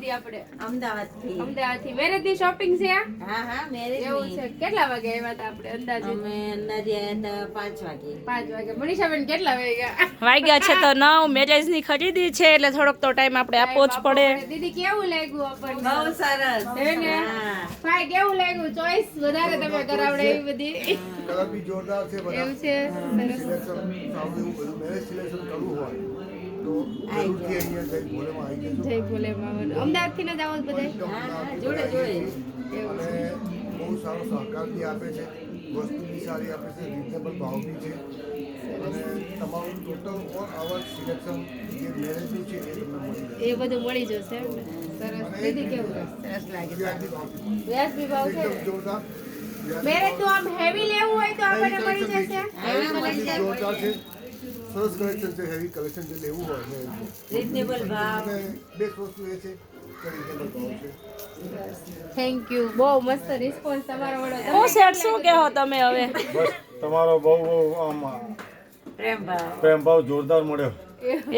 દીદી આપણે? અમદાવાદથી મેરેજ ની શોપિંગ છે આ? હા મેરેજ એવું છે. કેટલા વાગે આવ્યા હતા આપણે અંદાજે? અમે અંદાજે આયા હતા 5 વાગે. 5 વાગે. મનીષાબેન કેટલા વાગ્યા છે તો 9 મેરેજ ની ખરીદી છે એટલે થોડોક તો ટાઈમ આપણે આપવો જ પડે. દીદી કેવું લાગ્યું આપણને? બહુ સરસ. હે ને? હા. ભાઈ કેવું લાગ્યું? ચોઈસ વધારે તમે કરાવડે એવી બધી. કલર બી જોરદાર છે બધા. એવું છે. સરસ. સિલેક્શન સારું એવું બધું મેરેજ સિલેક્શન કરવું હોય તો જરૂરથી અહીંયા જઈ ભોલેમાં આવી જજો. જય ભોલે માવન. અમદાવાદ થી જ આવો છો બધા? હા, જોડે જોડે. એવું અને છે. બહુ સારો સહકાર બી આપે છે, વસ્તુ બી સારી આપે છે, રિઝનેબલ ભાવ બી છે અને તમારું ટોટલ ઓલ આવર સિલેક્શન જે મેરેજનું છે એ તમને મળી જશે. એ બધું મળી જશે એમ ને? સરસ. દીદી કેવું? સરસ લાગે. વ્યાજબી ભાવથી. વ્યાજબી ભાવ છે એકદમ ને? જોરદાર. મેરેજ નું આમ હેવી લેવું હોય તો આપણને મળી જશે? હા, મળી જાય. જોરદાર છે. સરસ કલેક્શન છે, હેવી કલેક્શન જે લેવું હોય ને રીઝનેબલ ભાવ. અને બેસ્ટ વસ્તુ એ છે કે રીઝનેબલ ભાવ છે. Thank you. બહુ મસ્ત રિસ્પોન્સ તમારો મળ્યો. હું શેઠ શું કહો તમે હવે? બસ તમારો બહુ આમ પ્રેમ ભાવ. પ્રેમ ભાવ જોરદાર મળ્યો.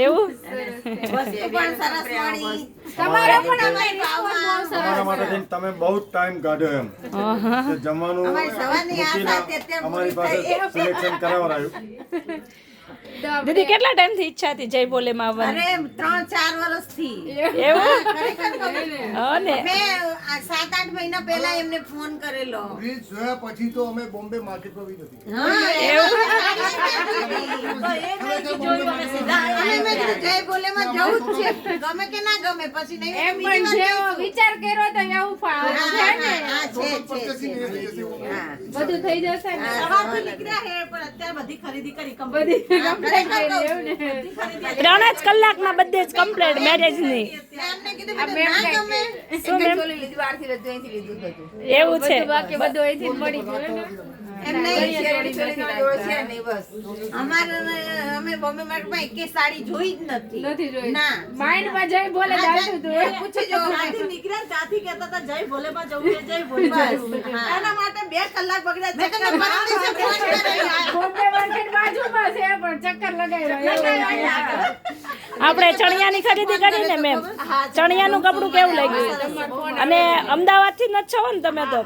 એવું વસ્તુ પણ સરસ મળી. તમારો પણ અમારી ભાવમાં અમારા માટે થઈને તમે બહુ જ ટાઈમ કાઢ્યો એમ કે જમવાનું અમારી સવારની આ મૂકીને સાથે અત્યારે અમારી પૂરી પાસે થઈ. સિલેક્શન કરાવરાયું. દીદી કેટલા ટાઈમ થી ઈચ્છા હતી જય બોલેમાં આવવાની? અરે 3-4 વર્ષથી. એવું ખરેખર કહું છું. અને મેં 7-8 મહિના પહેલા એમને ફોન કરેલો. રીલ જોયા પછી તો અમે બોમ્બે માર્કેટમાં બી નથી. અને મેં કીધું જય બોલેમાં જવું જ છે. ગમે કે ના ગમે પછી નહીં એમ બીજી પણ વાર જેવો જઈશું. વિચાર કર્યો તો એવું હા, છે ને? હા, છે. પચાસી મિનિટ થઈ જશે એવું. હા. બધું થઈ જશે ને? સવારથી નીકળ્યા હે, પણ અત્યારે બધી ખરીદી કરી બધી હા, complete ખરેખર કહું એવું ને? છું. બધી ખરીદી 3 જ કલાકમાં બધે જ કમ્પ્લીટ મેરેજ ની. મેં એમને કીધું બેટા, ના ગમે શું મેમ? એવું છે. બધું બાકી બધું અહીંથી જ મળી ગયું ને? એમ નહીં. અમે બોમ્બે માર્કેટમાં એકે સાડી જોઈ જ નથી. નથી જોઈ. ના. માઇન્ડ માં જઈ બોલે ચાલતું હતું. એ પૂછી જો. એના માટે 2 કલાક બગડ્યા. મેં કીધું પરમ દિવસે ફોન કર્યો. બોમ્બે માર્કેટ બાજુમાં છે પણ ચક્કર લગાવ્યો. આપણે ચણિયાની ખરીદી કરી ને મેમ. ચણિયાનું કપડું કેવું લાગ્યું? અને અમદાવાદ થી ન છો ને તમે તો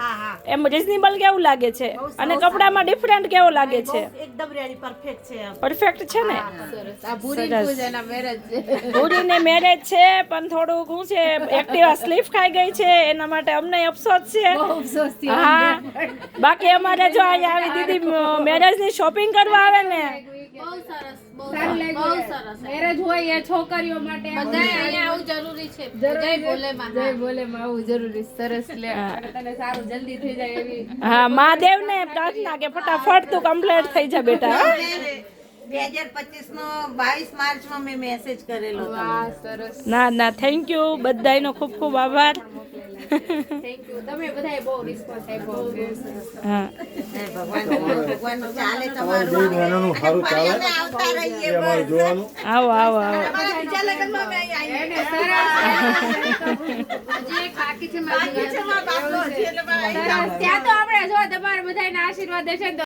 એમ રીઝનેબલ કેવું લાગે છે? અને કપડામાં ડિફરન્ટ કેવો લાગે છે? એકદમ રેડી પરફેક્ટ છે. પરફેક્ટ છે ને? સરસ. આ ભૂરી પૂજાના મેરેજ છે. ભૂરીને મેરેજ છે પણ થોડુંક શું છે એક્ટિવા સ્લીપ ખાઈ ગઈ છે એના માટે અમને અફસોસ છે. બહુ અફસોસ થયો. હા બાકી અમારે જો અહીંયા આવી દીદી મેરેજ ની શોપિંગ કરવા આવે ને સારું લાગ્યું. મેરેજ હોય એ છોકરીઓ માટે આવું જરૂરી છે. જય ભોલેમાં આવું જરૂરી. સરસ લે. તને સારું જલ્દી થઈ જાય એવી. હા મહાદેવ ને પ્રાર્થના કે ફટાફટ તું કમ્પ્લીટ થઈ જા બેટા. 2025 નો 22 માર્ચમાં મેં મેસેજ કરેલો હતો. વાહ સરસ. ના ના થેન્ક યુ બધાયનો ખૂબ ખૂબ આભાર. Thank you. તમે બધાએ બહુ રિસ્પોન્સ આપ્યો. હા ભગવાન ચાલે અમારી તમારું. બે બહેનોનું સારું ચાલે અમે આવતા રહીએ એ અમારે બસ. જોવાનું. આવો આવો આવો. અમારા બીજા લગ્નમાં અમે આવીએ. એને સરસ. હજી એક બાકી છે મારી. બાકી છે મારા બાપનો હજી એટલે મારા સરસ. ત્યાં તો આપણે જો તમારા બધાના આશીર્વાદ હશે ને તો